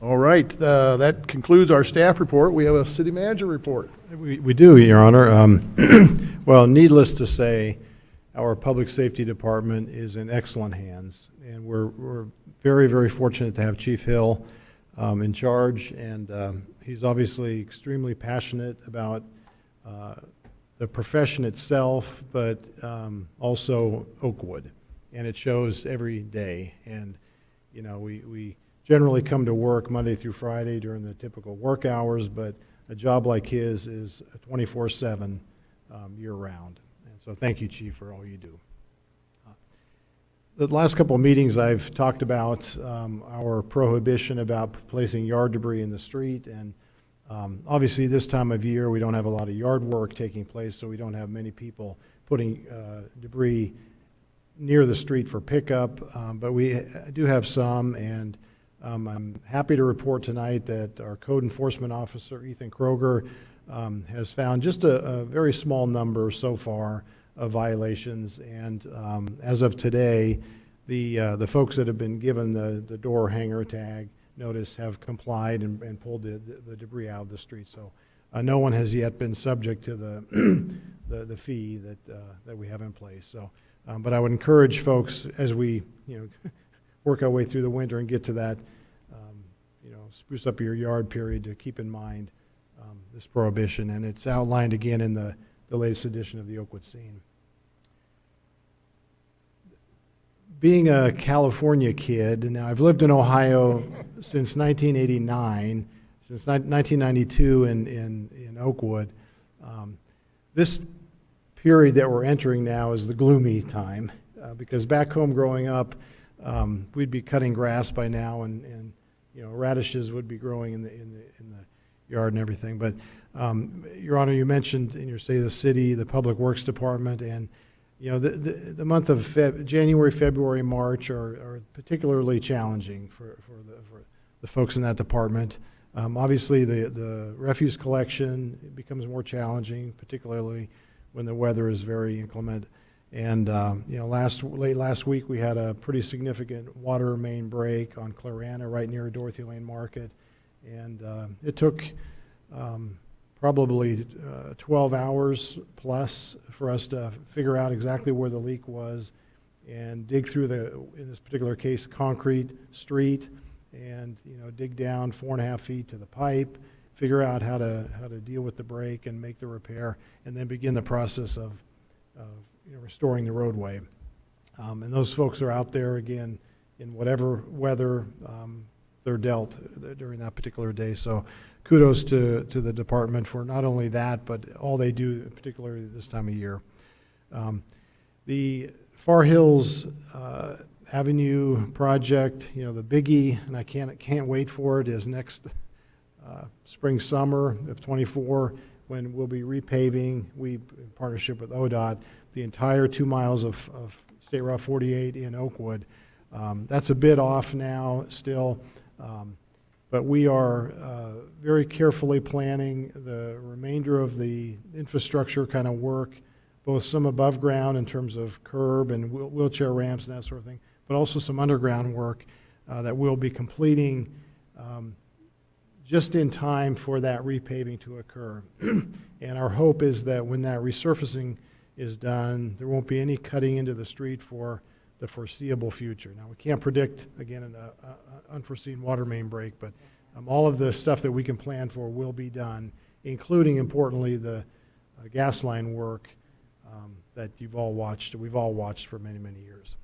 All right. That concludes our staff report. We have a city manager report. We do, Your Honor. Well, needless to say, our public safety department is in excellent hands, and we're very, very fortunate to have Chief Hill in charge, and he's obviously extremely passionate about the profession itself, but also Oakwood, and it shows every day. And we generally come to work Monday through Friday during the typical work hours, but a job like his is 24/7 year-round. And so thank you, Chief, for all you do. The last couple of meetings I've talked about our prohibition about placing yard debris in the street, and obviously this time of year we don't have a lot of yard work taking place, so we don't have many people putting debris near the street for pickup, but we do have some, and I'm happy to report tonight that our code enforcement officer, Ethan Kroger, has found just a very small number so far of violations, and as of today, the folks that have been given the door hanger tag notice have complied and pulled the debris out of the street. So no one has yet been subject to the fee that we have in place. So, but I would encourage folks as we work our way through the winter and get to that spruce up your yard period to keep in mind this prohibition, and it's outlined again in the latest edition of the Oakwood Scene. Being a California kid, now I've lived in Ohio since 1989, since 1992 in Oakwood. This period that we're entering now is the gloomy time, because back home growing up, we'd be cutting grass by now, and radishes would be growing in the yard and everything. But Your Honor, you mentioned in your the city, the Public Works Department, and the month of January, February, March are particularly challenging for the folks in that department. Obviously, the refuse collection becomes more challenging, particularly when the weather is very inclement. And late last week we had a pretty significant water main break on Clarana, right near Dorothy Lane Market, and it took probably 12 hours plus for us to figure out exactly where the leak was and dig through in this particular case, concrete street, and dig down 4.5 feet to the pipe, figure out how to deal with the break and make the repair, and then begin the process of restoring the roadway. And those folks are out there again in whatever weather they're dealt during that particular day. So kudos to the department for not only that, but all they do, particularly this time of year. The Far Hills Avenue project, the biggie, and I can't wait for it, is next spring, summer of '24, when we'll be repaving, in partnership with ODOT, the entire 2 miles of State Route 48 in Oakwood. That's a bit off now still. But we are very carefully planning the remainder of the infrastructure kind of work, both some above ground in terms of curb and wheelchair ramps and that sort of thing, but also some underground work that we'll be completing just in time for that repaving to occur. And our hope is that when that resurfacing is done, there won't be any cutting into the street for the foreseeable future. Now, we can't predict, again, an unforeseen water main break, but all of the stuff that we can plan for will be done, including, importantly, the gas line work that we've all watched for many, many years.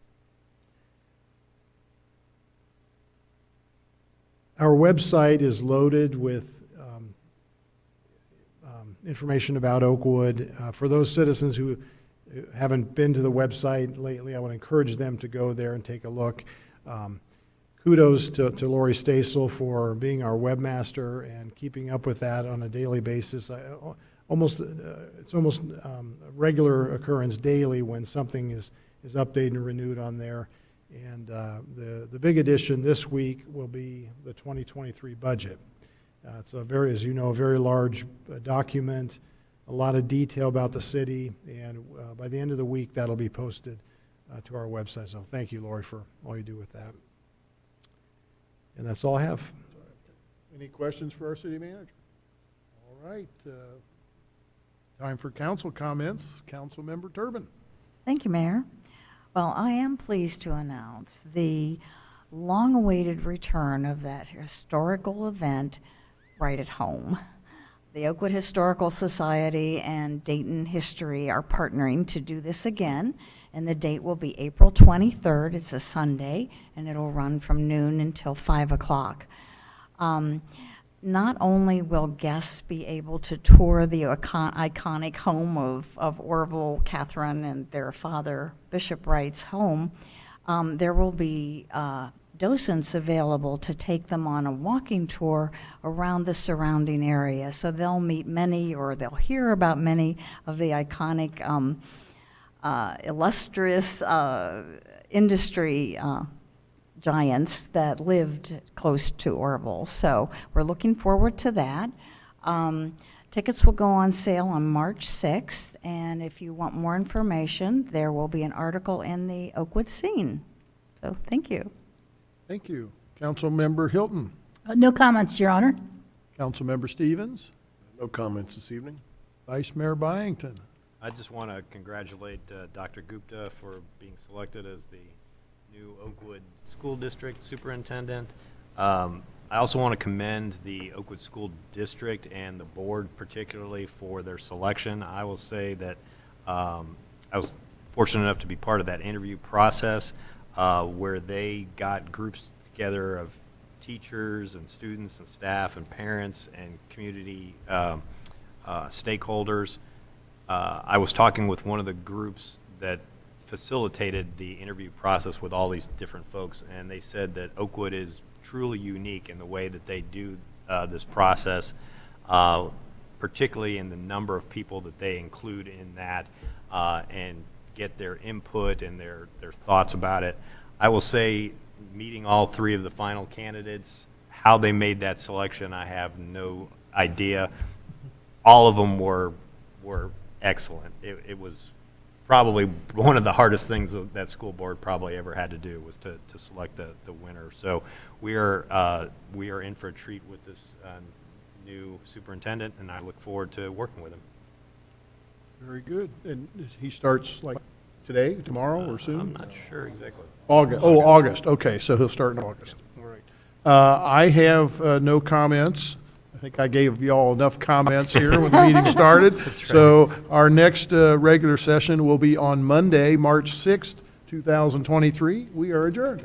Our website is loaded with information about Oakwood. For those citizens who haven't been to the website lately, I would encourage them to go there and take a look. Kudos to Lori Stasel for being our webmaster and keeping up with that on a daily basis. It's almost a regular occurrence daily when something is updated and renewed on there. And the big addition this week will be the 2023 budget. It's as you know, a very large document, a lot of detail about the city, and by the end of the week, that'll be posted to our website. So thank you, Lori, for all you do with that. And that's all I have. Any questions for our city manager? All right. Time for council comments. Councilmember Turbin. Thank you, Mayor. Well, I am pleased to announce the long-awaited return of that historical event right at home. The Oakwood Historical Society and Dayton History are partnering to do this again, and the date will be April 23rd. It's a Sunday, and it'll run from noon until 5 o'clock. Not only will guests be able to tour the iconic home of Orville, Catherine, and their father, Bishop Wright's home, there will be docents available to take them on a walking tour around the surrounding area. So they'll meet many, or they'll hear about many of the iconic, illustrious industry giants that lived close to Orville. So we're looking forward to that. Tickets will go on sale on March 6th, and if you want more information, there will be an article in the Oakwood Scene. So thank you. Thank you. Councilmember Hilton. No comments, Your Honor. Councilmember Stevens. No comments this evening. Vice Mayor Byington. I just want to congratulate Dr. Gupta for being selected as the new Oakwood School District Superintendent. I also want to commend the Oakwood School District and the board particularly for their selection. I will say that I was fortunate enough to be part of that interview process where they got groups together of teachers and students and staff and parents and community stakeholders. I was talking with one of the groups that facilitated the interview process with all these different folks, and they said that Oakwood is truly unique in the way that they do this process, particularly in the number of people that they include in that and get their input and their thoughts about it. I will say, meeting all three of the final candidates, how they made that selection, I have no idea. All of them were excellent. It was probably one of the hardest things that school board probably ever had to do was to select the winner. So we are in for a treat with this new superintendent, and I look forward to working with him. Very good. And he starts like today, tomorrow, or soon? I'm not sure exactly. August. Oh, August. Okay, so he'll start in August. All right. I have no comments. I think I gave you all enough comments here when the meeting started. That's right. So our next regular session will be on Monday, March 6th, 2023. We are adjourned.